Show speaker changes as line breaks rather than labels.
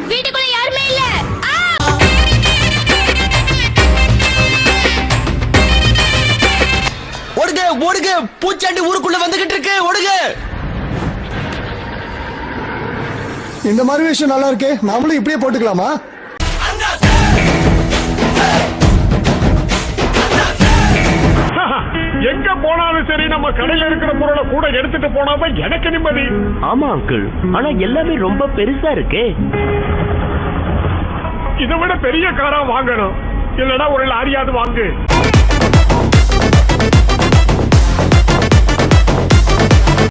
வீட்டுக்குள்ள யாருமே இல்ல.
ஓடுங்க ஓடுங்க, பூச்சாண்டி ஊருக்குள்ள வந்துகிட்டு இருக்கு, ஓடுங்க.
இந்த மாதிரி விஷயம் நல்லா இருக்கு, நாமளும் இப்படியே போட்டுக்கலாமா?
எங்க போனாலும் சரி நம்ம கடையில இருக்கிற பொருளை கூட எடுத்துட்டு போனாதான் எனக்கு நிம்மதி.
ஆமா அங்கிள், ஆனா எல்லாமே ரொம்ப பெருசா இருக்கே.
இதை விட பெரிய காரா வாங்கணும், இல்லனா ஒரு லாரியாவது வாங்கு.